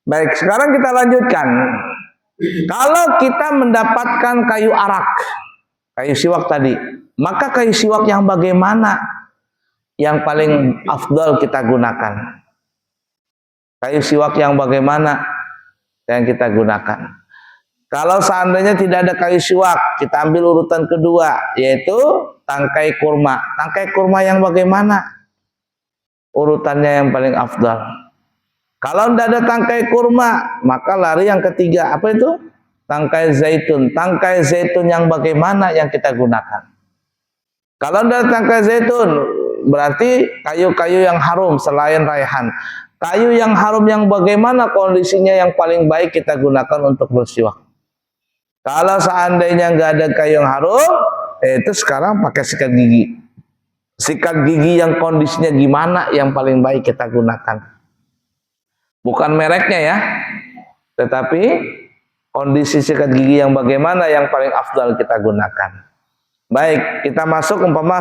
Baik, sekarang kita lanjutkan. Kalau kita mendapatkan kayu arak, kayu siwak tadi, maka kayu siwak yang bagaimana yang paling afdal kita gunakan? Kayu siwak yang bagaimana yang kita gunakan? Kalau seandainya tidak ada kayu siwak, kita ambil urutan kedua, yaitu tangkai kurma. Tangkai kurma yang bagaimana? Urutannya yang paling afdal. Kalau tidak ada tangkai kurma, maka lari yang ketiga. Apa itu? Tangkai zaitun. Tangkai zaitun yang bagaimana yang kita gunakan? Kalau tidak ada tangkai zaitun, berarti kayu-kayu yang harum selain raihan. Kayu yang harum yang bagaimana kondisinya yang paling baik kita gunakan untuk bersiwak? Kalau seandainya nggak ada kayu yang harum, itu sekarang pakai sikat gigi. Sikat gigi yang kondisinya gimana yang paling baik kita gunakan? Bukan mereknya ya, tetapi kondisi sikat gigi yang bagaimana yang paling afdal kita gunakan. Baik, kita masuk umpama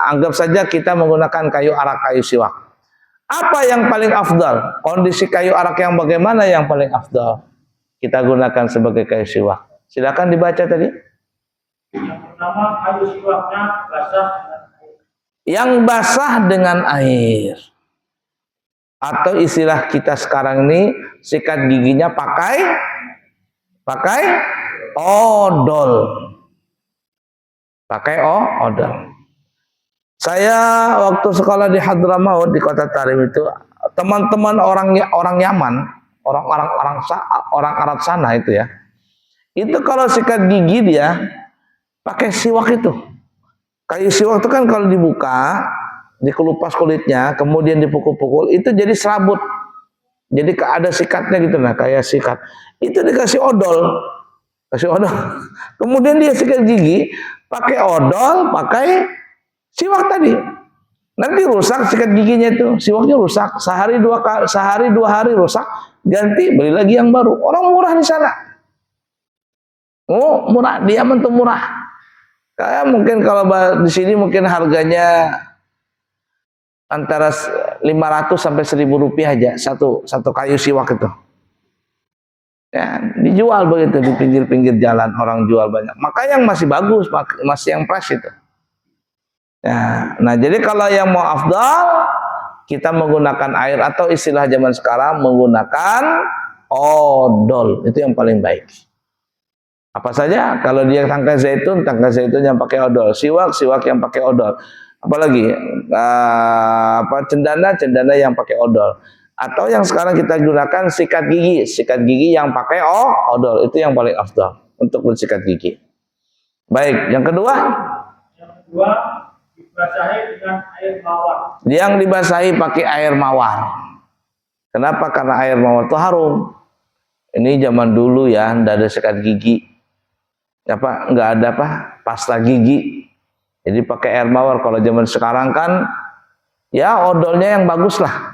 anggap saja kita menggunakan kayu arak, kayu siwak. Apa yang paling afdal? Kondisi kayu arak yang bagaimana yang paling afdal kita gunakan sebagai kayu siwak? Silakan dibaca tadi. Yang pertama, kayu siwaknya basah dengan air. Yang basah dengan air. Atau istilah kita sekarang ini, sikat giginya pakai odol. Pakai odol. Saya waktu sekolah di Hadramaut di Kota Tarim itu, teman-teman orang Yaman, orang Arab sana itu ya. Itu kalau sikat gigi dia pakai siwak itu. Kayu siwak itu kan kalau dibuka, dikelupas kulitnya, kemudian dipukul-pukul, itu jadi serabut. Jadi ada sikatnya gitu nah, kayak sikat. Itu dikasih odol. Kasih odol. Kemudian dia sikat gigi pakai odol, pakai siwak tadi. Nanti rusak sikat giginya itu, siwaknya rusak. Sehari dua hari rusak, ganti beli lagi yang baru. Orang murah di sana. Oh, murah, dia tuh murah. Kayak mungkin kalau di sini mungkin harganya antara 500 sampai 1.000 rupiah aja satu kayu siwak itu. Ya, dijual begitu di pinggir-pinggir jalan, orang jual banyak. Maka yang masih bagus, masih yang fresh itu. Ya, nah jadi kalau yang mau afdal, kita menggunakan air atau istilah zaman sekarang menggunakan odol, itu yang paling baik. Apa saja? Kalau dia tangkai zaitun yang pakai odol. Siwak yang pakai odol. Apalagi cendana yang pakai odol. Atau yang sekarang kita gunakan sikat gigi yang pakai odol. Itu yang paling afdal untuk bersikat gigi. Baik, yang kedua? Yang kedua, dibasahi dengan air mawar. Yang dibasahi pakai air mawar. Kenapa? Karena air mawar itu harum. Ini zaman dulu ya, tidak ada sikat gigi. Nggak ada pasta gigi. Jadi pakai air mawar. Kalau zaman sekarang kan ya odolnya yang bagus lah.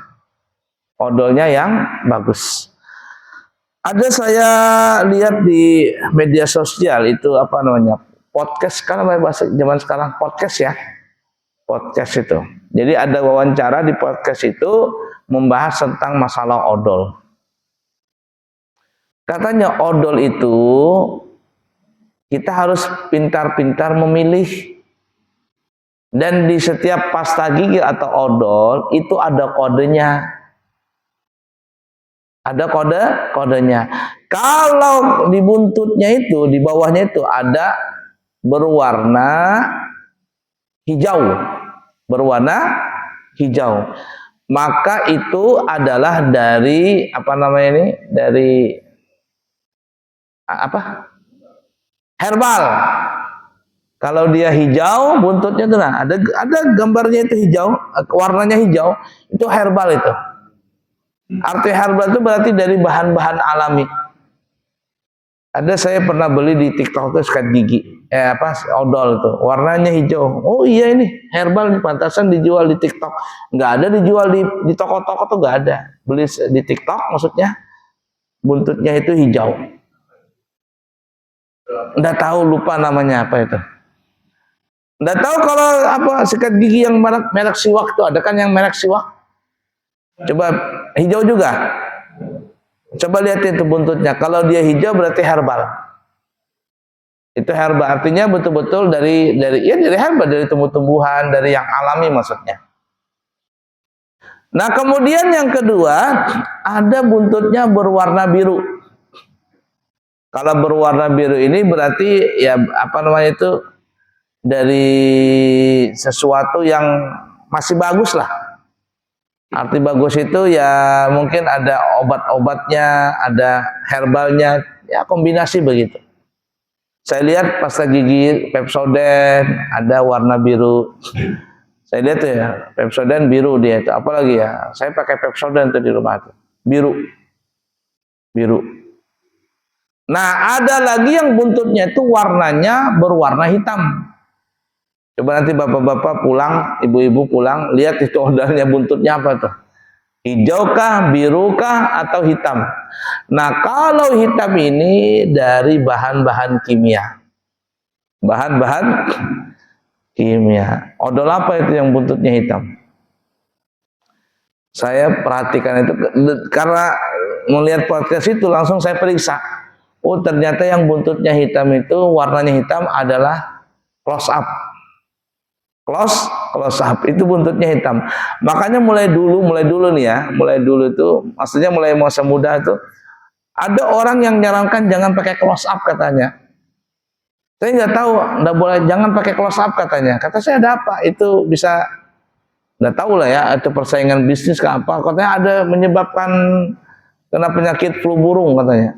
Odolnya yang bagus. Ada saya lihat di media sosial itu podcast, karena bahasa zaman sekarang podcast ya. Podcast itu. Jadi ada wawancara di podcast itu membahas tentang masalah odol. Katanya odol itu kita harus pintar-pintar memilih. Dan di setiap pasta gigi atau odol itu ada kodenya. Ada kodenya. Kalau di buntutnya itu, di bawahnya itu ada berwarna hijau. Maka itu adalah dari herbal. Kalau dia hijau, buntutnya tuh ada gambarnya itu hijau, warnanya hijau, itu herbal itu. Arti herbal itu berarti dari bahan-bahan alami. Ada saya pernah beli di TikTok itu sikat gigi, odol itu, warnanya hijau. Oh iya ini herbal nih, pantasan dijual di TikTok. Nggak ada dijual di toko-toko tuh nggak ada. Beli di TikTok maksudnya buntutnya itu hijau. Nggak tahu, lupa namanya apa itu. Nggak tahu kalau sikat gigi yang merek siwak itu ada kan yang merek siwak. Coba hijau juga. Coba lihat itu buntutnya. Kalau dia hijau berarti herbal. Itu herbal, artinya betul-betul dari herbal, dari tumbuh-tumbuhan, dari yang alami maksudnya. Nah, kemudian yang kedua, ada buntutnya berwarna biru. Kalau berwarna biru ini berarti ya apa namanya itu, dari sesuatu yang masih bagus lah. Arti bagus itu ya mungkin ada obat-obatnya, ada herbalnya, ya kombinasi begitu. Saya lihat pasta gigi Pepsodent ada warna biru. Saya lihat tuh ya, Pepsodent biru dia itu. Apalagi ya, saya pakai Pepsodent tuh di rumah tuh. Biru. Biru. Nah, ada lagi yang buntutnya itu warnanya berwarna hitam. Coba nanti bapak-bapak pulang, ibu-ibu pulang, lihat itu odolnya buntutnya apa tuh. Hijaukah, birukah, atau hitam. Nah, kalau hitam ini dari bahan-bahan kimia. Bahan-bahan kimia. Odol apa itu yang buntutnya hitam? Saya perhatikan itu karena melihat podcast itu langsung saya periksa. Oh, ternyata yang buntutnya hitam itu warnanya hitam adalah close up. Close up itu buntutnya hitam. Makanya mulai dulu nih ya, mulai dulu itu maksudnya mulai masa muda itu ada orang yang menyarankan jangan pakai close up katanya. Saya nggak tahu, nggak boleh, jangan pakai close up katanya. Kata saya ada apa? Itu bisa nggak tahu lah ya, itu persaingan bisnis ke apa? Katanya ada menyebabkan kena penyakit flu burung katanya.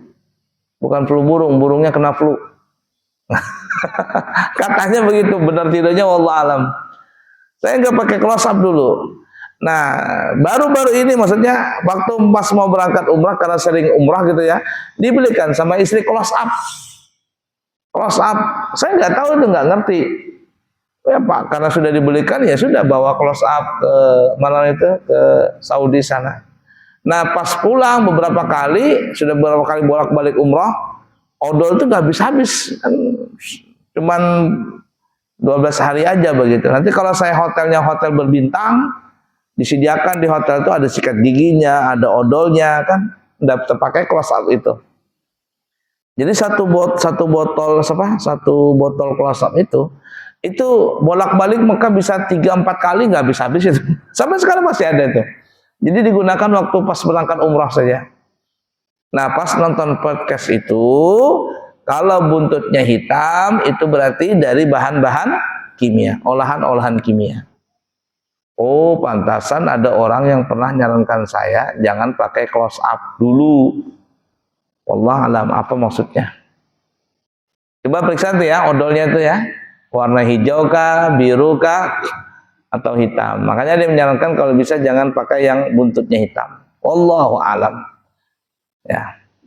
Bukan flu burung, burungnya kena flu. Katanya begitu, benar tidaknya wallah alam. Saya nggak pakai close up dulu. Nah, baru-baru ini maksudnya waktu pas mau berangkat umrah karena sering umrah gitu ya, dibelikan sama istri close up. Close up, saya nggak tahu itu, nggak ngerti. Ya Pak, karena sudah dibelikan ya sudah bawa close up ke mana itu, ke Saudi sana. Nah, pas pulang beberapa kali, sudah beberapa kali bolak-balik umrah, odol itu nggak habis-habis, kan cuman 12 hari aja begitu. Nanti kalau saya hotelnya hotel berbintang, disediakan di hotel itu ada sikat giginya, ada odolnya, kan udah terpakai close up itu. Jadi satu botol close up itu bolak-balik maka bisa 3-4 kali nggak habis-habis itu. Sampai sekarang masih ada itu. Jadi digunakan waktu pas berangkat umrah saja. Nah, pas nonton podcast itu, kalau buntutnya hitam itu berarti dari bahan-bahan kimia, olahan-olahan kimia. Oh, pantasan ada orang yang pernah nyarankan saya jangan pakai close up dulu. Wallah alam, apa maksudnya? Coba periksa tuh ya odolnya tuh ya, warna hijau kah, biru kah, atau hitam. Makanya dia menyarankan kalau bisa jangan pakai yang buntutnya hitam. Wallahu alam. Ya.